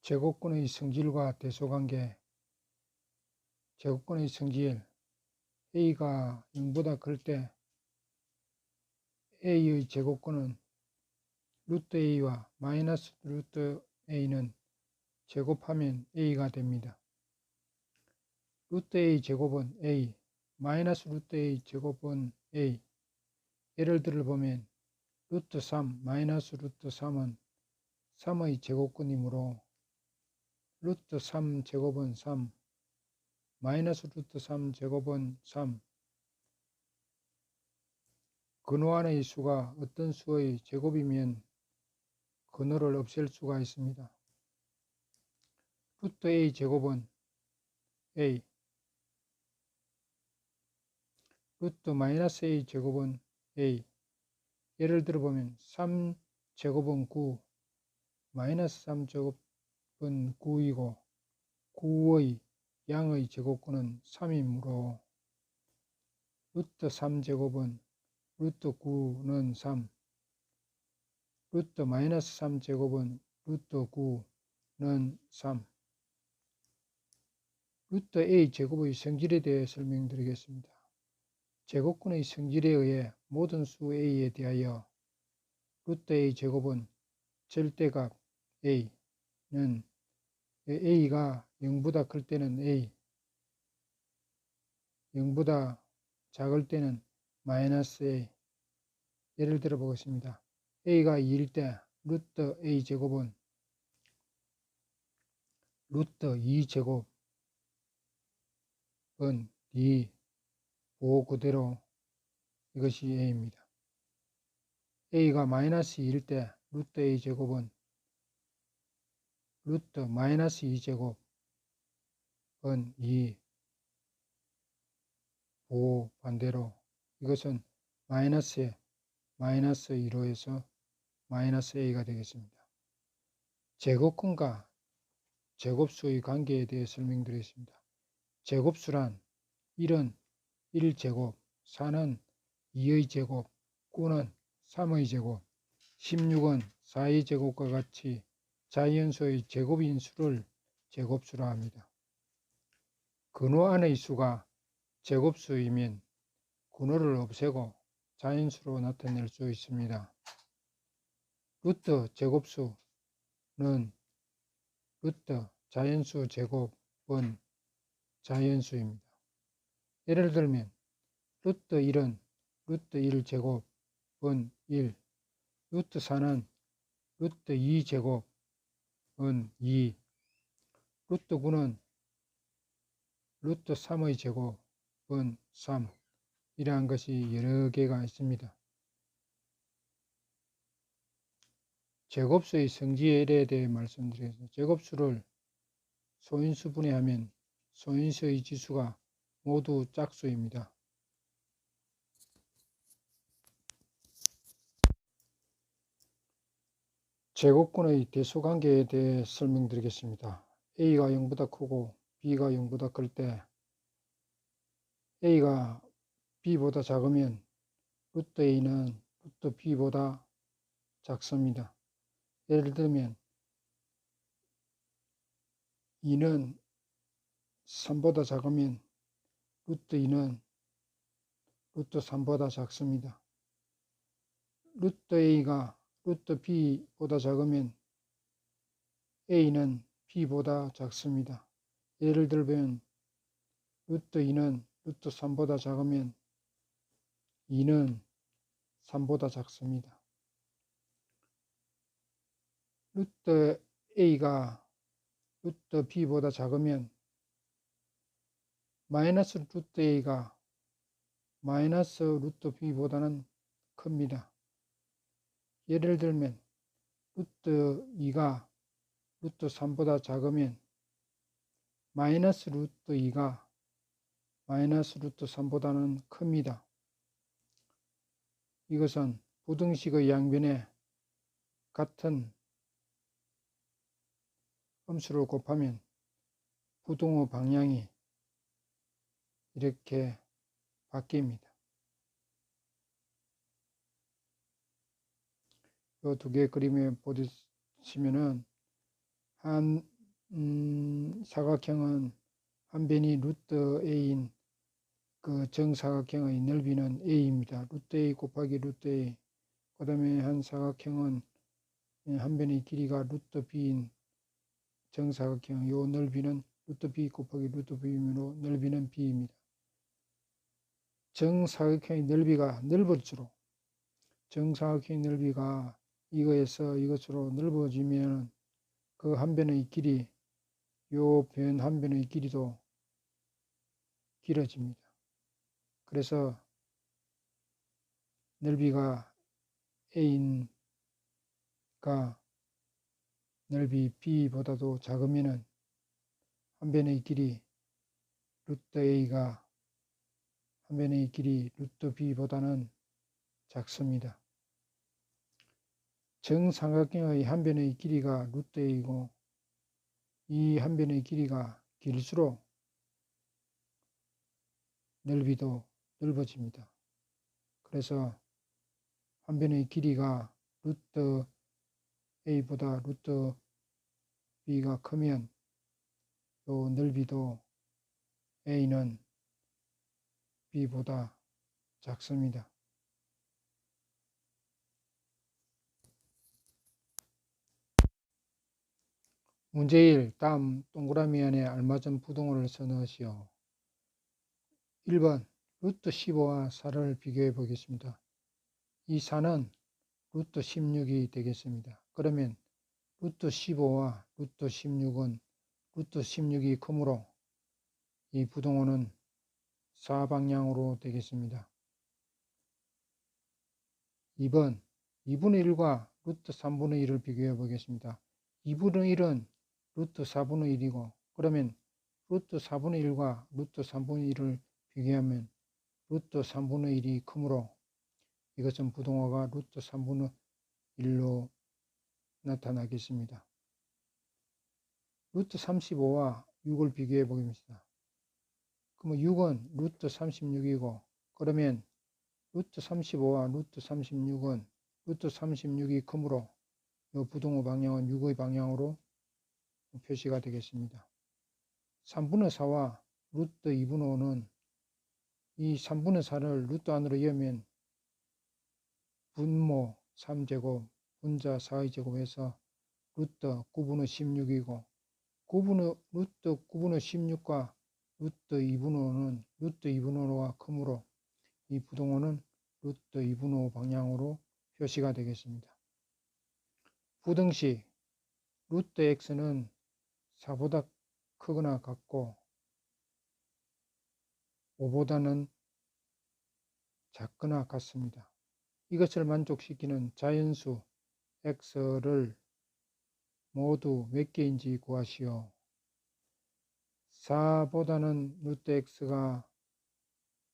제곱근의 성질과 대소관계. 제곱근의 성질 a가 0보다 클 때 a의 제곱근은 루트 a와 마이너스 루트 a는 제곱하면 a가 됩니다. 루트 a 제곱은 a, 마이너스 루트 a 제곱은 a. 예를 들어보면 루트 3 마이너스 루트 3은 3의 제곱근이므로 루트 3 제곱은 3, 마이너스 루트 3 제곱은 3. 근호 안의 수가 어떤 수의 제곱이면 근호를 없앨 수가 있습니다. 루트 a 제곱은 a, 루트 마이너스 a 제곱은 a. 예를 들어보면 3 제곱은 9, 마이너스 3 제곱은 9이고 9의 양의 제곱근은 3이므로 루트 3 제곱은 루트 9는 3, 루트 마이너스 3 제곱은 루트 9는 3. 루트 a 제곱의 성질에 대해 설명드리겠습니다. 제곱근의 성질에 의해 모든 수 a에 대하여 루트 a 제곱은 절대값 a는 a가 0보다 클 때는 a, 0보다 작을 때는 마이너스 a. 예를 들어 보겠습니다. a가 2일 때 루트 a 제곱은 루트 2 제곱은 2, 보호 그대로 이것이 a입니다. a가 마이너스 2일 때 루트 a 제곱은 루트 마이너스 2 제곱은 2, 보호 반대로 이것은 마이너스에 마이너스 2로 해서 마이너스 a가 되겠습니다. 제곱근과 제곱수의 관계에 대해 설명드리겠습니다. 제곱수란 1은 1제곱, 4는 2의 제곱, 9는 3의 제곱, 16은 4의 제곱과 같이 자연수의 제곱인 수를 제곱수라 합니다. 근호 안의 수가 제곱수이면 근호를 없애고 자연수로 나타낼 수 있습니다. 루트 제곱수는 루트 자연수 제곱은 자연수입니다. 예를 들면 루트 1은 루트 1 제곱은 1, 루트 4는 루트 2 제곱은 2, 루트 9는 루트 3의 제곱은 3. 이러한 것이 여러 개가 있습니다. 제곱수의 성질에 대해 말씀드리겠습니다. 제곱수를 소인수 분해하면 소인수의 지수가 모두 짝수입니다. 제곱근의 대소관계에 대해 설명드리겠습니다. a가 0보다 크고 b가 0보다 클 때 a가 b보다 작으면 루트 a는 루트 b보다 작습니다. 예를 들면 2는 3보다 작으면 루트 2는 루트 3보다 작습니다. 루트 a가 루트 b보다 작으면 a는 b보다 작습니다. 예를 들면 루트 2는 루트 3보다 작으면 2는 3보다 작습니다. 루트 a가 루트 b보다 작으면 마이너스 루트 a가 마이너스 루트 b보다는 큽니다. 예를 들면 루트 2가 루트 3보다 작으면 마이너스 루트 2가 마이너스 루트 3보다는 큽니다. 이것은 부등식의 양변에 같은 함수를 곱하면 부등호 방향이 이렇게 바뀝니다. 이 두 개의 그림에 보시면은 한 사각형은 한 변이 루트 a인 그 정사각형의 넓이는 a입니다. 루트 a 곱하기 루트 a. 그 다음에 한 사각형은 한 변의 길이가 루트 b인 정사각형, 요 넓이는 루트 b 곱하기 루트 b이므로 넓이는 b입니다. 정사각형의 넓이가 넓을수록, 정사각형의 넓이가 이거에서 이것으로 넓어지면 그 한 변의 길이, 요 변 한 변의 길이도 길어집니다. 그래서 넓이가 a인가 넓이 b보다도 작으면은 한 변의 길이 루트 a가 한 변의 길이 루트 b보다는 작습니다. 정삼각형의 한 변의 길이가 루트 a이고 이 한 변의 길이가 길수록 넓이도 넓어집니다. 그래서 한 변의 길이가 루트 a보다 루트 b가 크면 요 넓이도 a는 b보다 작습니다. 문제 1. 다음 동그라미 안에 알맞은 부등호를 써넣으시오. 1번 루트 15와 4를 비교해 보겠습니다. 이 4는 루트 16이 되겠습니다. 그러면 루트 15와 루트 16은 루트 16이 크므로 이 부등호는 4방향으로 되겠습니다. 2번 2분의 1과 루트 3분의 1을 비교해 보겠습니다. 2분의 1은 루트 4분의 1이고 그러면 루트 4분의 1과 루트 3분의 1을 비교하면 루트 3분의 1이 크므로 이것은 부등호가 루트 3분의 1로 나타나겠습니다. 루트 35와 6을 비교해 보겠습니다. 그러면 6은 루트 36이고 그러면 루트 35와 루트 36은 루트 36이 크므로 이 부등호 방향은 6의 방향으로 표시가 되겠습니다. 3분의 4와 루트 2분의 5는 이 3분의 4를 루트 안으로 이으면 분모 3제곱, 분자 4의 제곱해서 루트 9분의 16이고 루트 9분의 16과 루트 2분의 5는 루트 2분의 5가 크므로 이 부등호는 루트 2분의 5 방향으로 표시가 되겠습니다. 부등식 루트 x는 4보다 크거나 같고 5보다는 작거나 같습니다. 이것을 만족시키는 자연수 x를 모두 몇 개인지 구하시오. 4보다는 루트 x가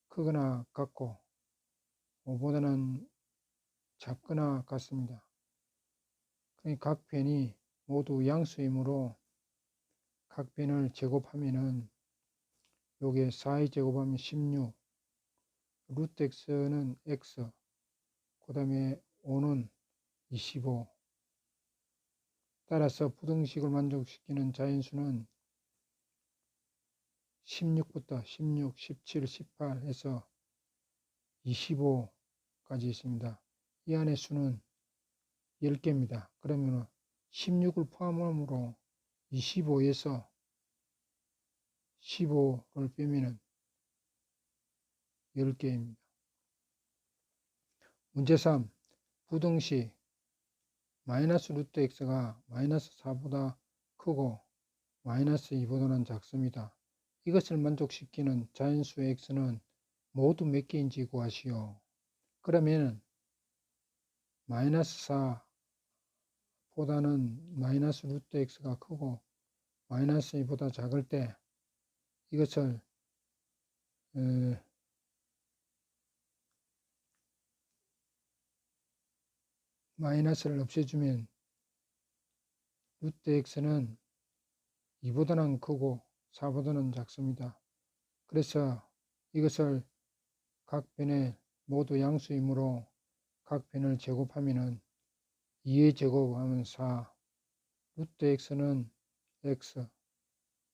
크거나 같고 5보다는 작거나 같습니다. 각 변이 모두 양수이므로 각 변을 제곱하면은 요게 4의 제곱하면 16, 루트 x는 x, 그 다음에 5는 25. 따라서 부등식을 만족시키는 자연수는 16부터 16, 17, 18 해서 25까지 있습니다. 이 안의 수는 10개입니다. 그러면 16을 포함함으로 25에서 15를 빼면 10개입니다. 문제 3. 부등식 마이너스 루트 x가 마이너스 4보다 크고 마이너스 2보다는 작습니다. 이것을 만족시키는 자연수 x는 모두 몇 개인지 구하시오. 그러면 마이너스 4보다는 마이너스 루트 x가 크고 마이너스 2보다 작을 때 이것을 마이너스를 없애주면 루트 x는 2보다는 크고 4보다는 작습니다. 그래서 이것을 각 변에 모두 양수이므로 각 변을 제곱하면은 2의 제곱하면 4, 루트 x는 x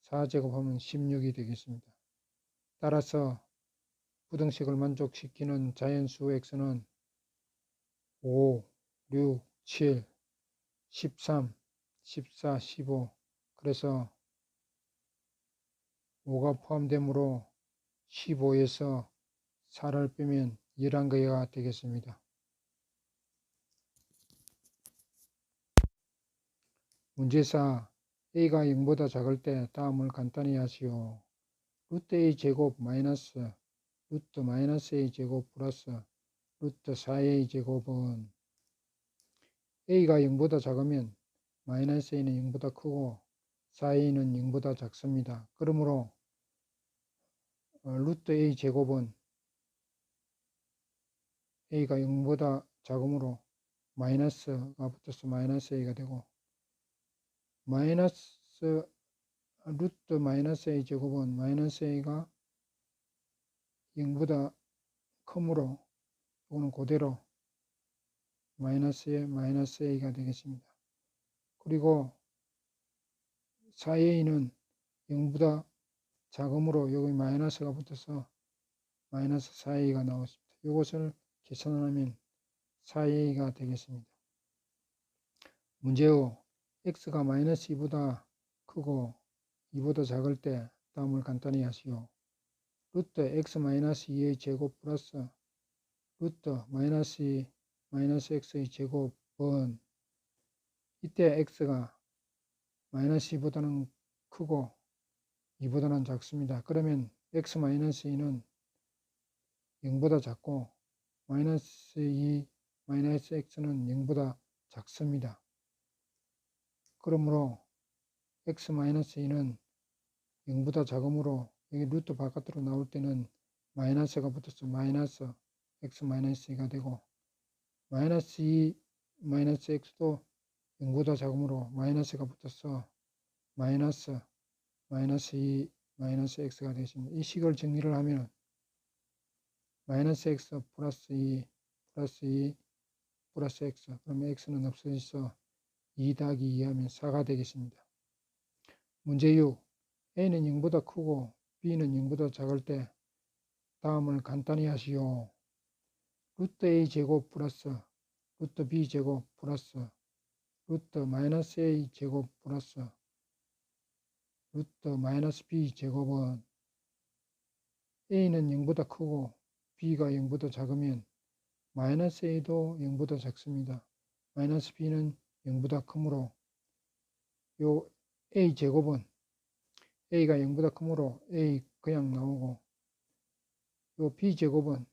4제곱하면 16이 되겠습니다. 따라서 부등식을 만족시키는 자연수 x는 5, 6, 7, 13, 14, 15 그래서 5가 포함되므로 15에서 4를 빼면 11개가 되겠습니다. 문제 4. a가 0보다 작을 때 다음을 간단히 하시오. 루트 a 제곱 마이너스 루트 마이너스 a 제곱 플러스 루트 4a 제곱은 a가 0보다 작으면 마이너스 a는 0보다 크고 4a는 0보다 작습니다. 그러므로 루트 a 제곱은 a가 0보다 작으므로 마이너스가 붙어서 마이너스 a가 되고 마이너스 루트 마이너스 a 제곱은 마이너스 a가 0보다 크므로 이거는 그대로 마이너스에 마이너스 a가 되겠습니다. 그리고 4a는 0보다 작으므로 여기 마이너스가 붙어서 마이너스 4a가 나왔습니다. 이것을 계산하면 4a가 되겠습니다. 문제 5. x가 마이너스 2보다 크고 2보다 작을 때 다음을 간단히 하시오. 루트 x 마이너스 2의 제곱 플러스 루트 마이너스 2 마이너스 x의 제곱은 이때 x가 마이너스 2보다는 크고 2보다는 작습니다. 그러면 x 마이너스 2는 0보다 작고 마이너스 2 마이너스 x는 0보다 작습니다. 그러므로 x 마이너스 2는 0보다 작으므로 여기 루트 바깥으로 나올 때는 마이너스가 붙어서 마이너스 x 마이너스 2가 되고 마이너스 2 마이너스 x도 0보다 작으므로 마이너스가 붙어서 마이너스 마이너스 2 마이너스 x가 되겠습니다. 이 식을 정리를 하면 마이너스 x 플러스 2 플러스 2 플러스 x 그러면 x는 없어져서 2 더하기 2 하면 4가 되겠습니다. 문제 6. a는 0보다 크고 b는 0보다 작을 때 다음을 간단히 하시오. 루트 a 제곱 플러스 루트 b 제곱 플러스 루트 마이너스 a 제곱 플러스 루트 마이너스 b 제곱은 a는 0보다 크고 b가 0보다 작으면 마이너스 a도 0보다 작습니다. 마이너스 b는 0보다 크므로 요 a 제곱은 a가 0보다 크므로 a 그냥 나오고 요 b 제곱은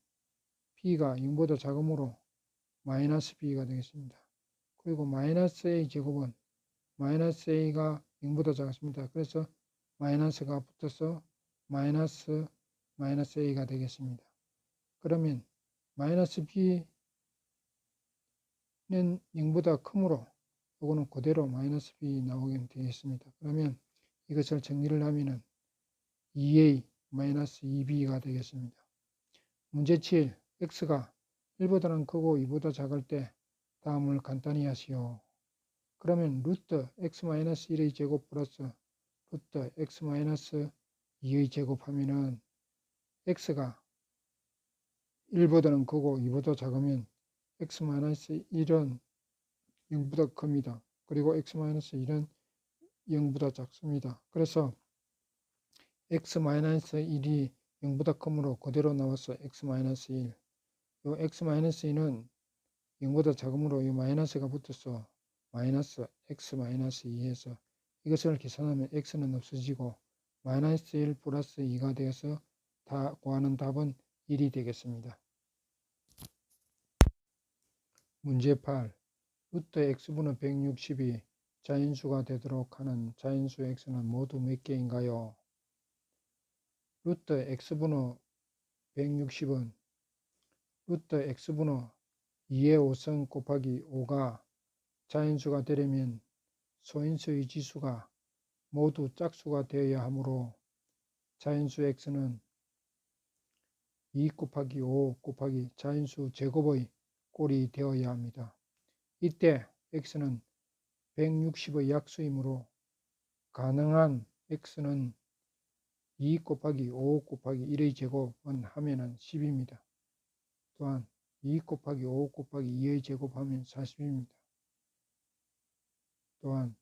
b가 0보다 작으므로 마이너스 b가 되겠습니다. 그리고 마이너스 a 제곱은 마이너스 a가 0보다 작습니다. 그래서 마이너스가 붙어서 마이너스 a가 되겠습니다. 그러면 마이너스 b는 0보다 크므로 이거는 그대로 마이너스 b 나오게 되겠습니다. 그러면 이것을 정리를 하면은 2a 마이너스 2b가 되겠습니다. 문제 7. x가 1보다는 크고 2보다 작을 때 다음을 간단히 하시오. 그러면 루트 x 마이너스 1의 제곱 플러스 루트 x 마이너스 2의 제곱하면은 x가 1보다는 크고 2보다 작으면 x 마이너스 1은 0보다 큽니다. 그리고 x 마이너스 1은 0보다 작습니다. 그래서 x 마이너스 1이 0보다 크므로 그대로 나와서 x 마이너스 1. 요 x 마이너스 2는 0보다 작으므로 이 마이너스가 붙어서 마이너스 x 마이너스 2에서 이것을 계산하면 x는 없어지고 마이너스 1 플러스 2가 되어서 다 구하는 답은 1이 되겠습니다. 문제 8. 루트 x분의 160이 자연수가 되도록 하는 자연수 x는 모두 몇 개인가요? 루트 x분의 160은 루트 x분의 2의 5성 곱하기 5가 자연수가 되려면 소인수의 지수가 모두 짝수가 되어야 하므로 자연수 x는 2 곱하기 5 곱하기 자연수 제곱의 꼴이 되어야 합니다. 이때 x는 160의 약수이므로 가능한 x는 2 곱하기 5 곱하기 1의 제곱은 하면은 10입니다. 또한 2 곱하기 5 곱하기 2의 제곱하면 40입니다. 또한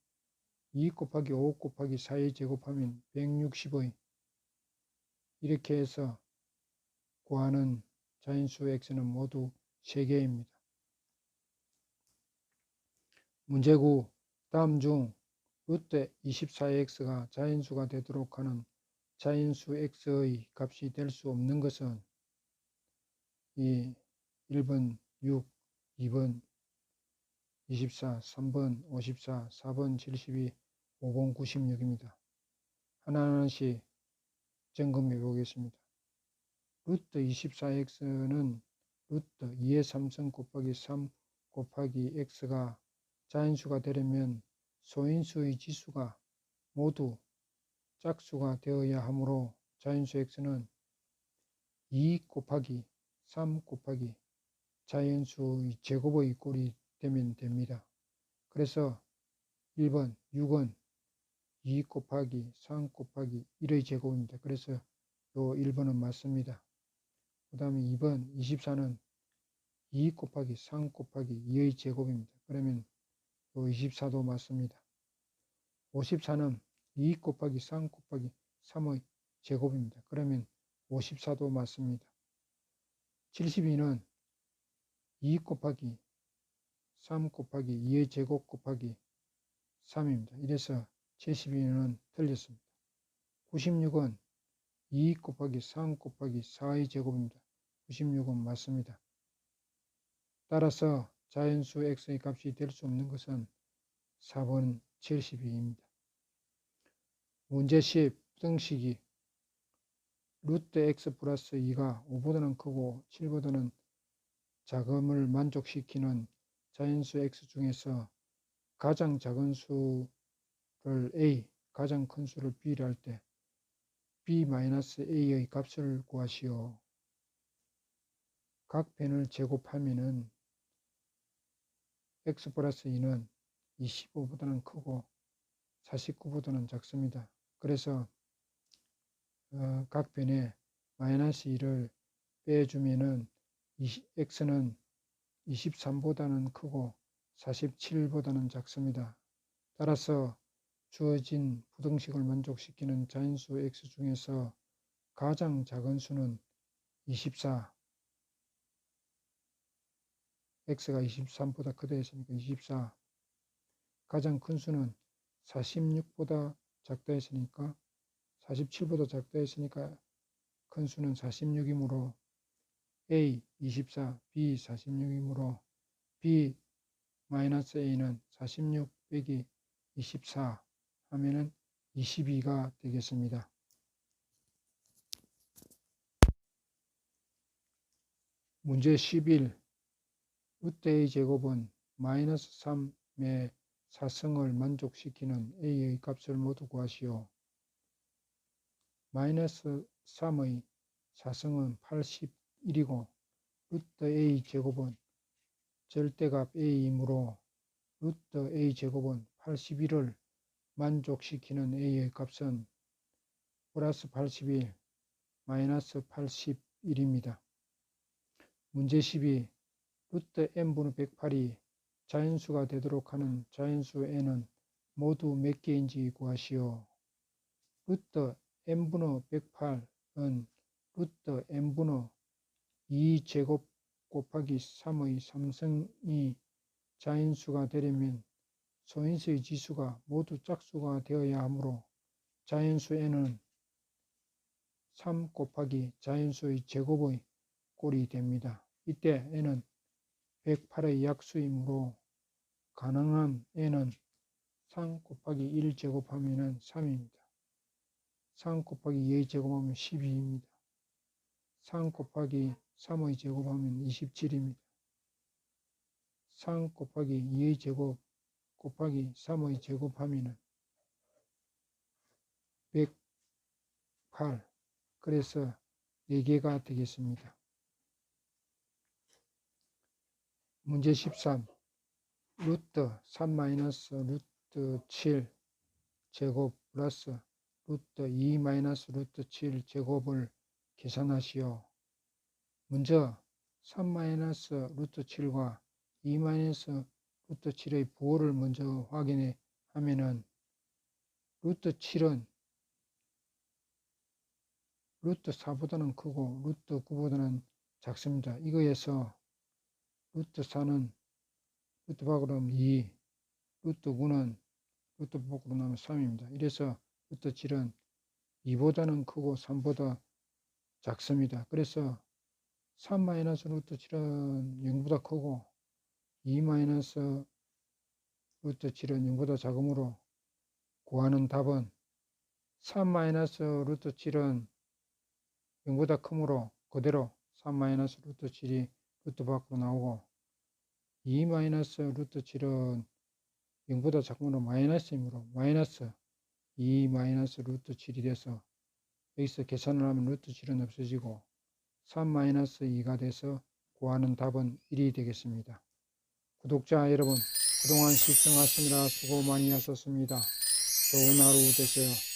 2 곱하기 5 곱하기 4의 제곱하면 160의 이렇게 해서 구하는 자연수 x는 모두 3개입니다. 문제 9. 다음 중 루트 24x가 자연수가 되도록 하는 자연수 x의 값이 될 수 없는 것은 1번 6, 2번 24, 3번 54, 4번 72, 5번 96입니다. 하나하나씩 점검해 보겠습니다. 루트 24x는 루트 2의 3승 곱하기 3 곱하기 x가 자연수가 되려면 소인수의 지수가 모두 짝수가 되어야 하므로 자연수 x는 2 곱하기 3 곱하기 자연수의 제곱의 꼴이 되면 됩니다. 그래서 1번 6은 2 곱하기 3 곱하기 1의 제곱입니다. 그래서 요 1번은 맞습니다. 그 다음에 2번 24는 2 곱하기 3 곱하기 2의 제곱입니다. 그러면 요 24도 맞습니다. 54는 2 곱하기 3 곱하기 3의 제곱입니다. 그러면 54도 맞습니다. 72는 2 곱하기 3 곱하기 2의 제곱 곱하기 3입니다. 이래서 72는 틀렸습니다. 96은 2 곱하기 3 곱하기 4의 제곱입니다. 96은 맞습니다. 따라서 자연수 x의 값이 될 수 없는 것은 4번 72입니다. 문제 10. 부등식이 루트 x 플러스 2가 5보다는 크고 7보다는 작음을 만족시키는 자연수 x 중에서 가장 작은 수를 a, 가장 큰 수를 b를 할 때 b-a의 값을 구하시오. 각 변을 제곱하면은 x 플러스 2는 25보다는 크고 49보다는 작습니다. 그래서 각 변에 마이너스 2를 빼주면은 x는 23보다는 크고 47보다는 작습니다. 따라서 주어진 부등식을 만족시키는 자연수 x 중에서 가장 작은 수는 24, x가 23보다 크다 했으니까 24, 가장 큰 수는 46보다 작다 했으니까 47보다 작다 했으니까 큰 수는 46이므로 a 24, b 46이므로 b-a는 46 빼기 24 하면은 22가 되겠습니다. 문제 11. 루트 a 제곱은 마이너스 3의 4승을 만족시키는 a의 값을 모두 구하시오. 마이너스 3의 4승은 81이고 루트 a 제곱은 절대값 a이므로 루트 a 제곱은 81을 만족시키는 a의 값은 플러스 81, 마이너스 81입니다. 문제 12. 루트 n분의 108이 자연수가 되도록 하는 자연수 n은 모두 몇 개인지 구하시오. 루트 n분의 108은 루트 n분의 2제곱 곱하기 3의 3승이 자연수가 되려면 소인수의 지수가 모두 짝수가 되어야 하므로 자연수 n은 3 곱하기 자연수의 제곱의 꼴이 됩니다. 이때 n은 108의 약수이므로 가능한 n은 3 곱하기 1 제곱하면 3입니다. 3 곱하기 2의 제곱하면 12입니다. 3 곱하기 3의 제곱하면 27입니다. 3 곱하기 2의 제곱 곱하기 3의 제곱하면 108. 그래서 4개가 되겠습니다. 문제 13. 루트 3 마이너스 루트 7 제곱 플러스 루트 2 마이너스 루트 7 제곱을 계산하시오. 먼저 3 마이너스 루트 7과 2 마이너스 루트 7의 부호를 먼저 확인해 하면은 루트 7은 루트 4보다는 크고 루트 9보다는 작습니다. 이거에서 루트 4는 루트 밖으로 하면 2, 루트 9는 루트 밖으로 나면 3입니다. 이래서 루트 7은 2보다는 크고 3보다 작습니다. 그래서 3 마이너스 루트 7은 0보다 크고 2 마이너스 루트 7은 0보다 작으므로 구하는 답은 3 마이너스 루트 7은 0보다 크므로 그대로 3 마이너스 루트 7이 루트 밖으로 나오고 2 마이너스 루트 7은 0보다 작으므로 마이너스이므로 마이너스 2 마이너스 루트 7이 돼서 여기서 계산을 하면 루트 7은 없어지고 3 마이너스 2가 돼서 구하는 답은 1이 되겠습니다. 구독자 여러분, 그동안 시청하시느라 수고 많이 하셨습니다. 좋은 하루 되세요.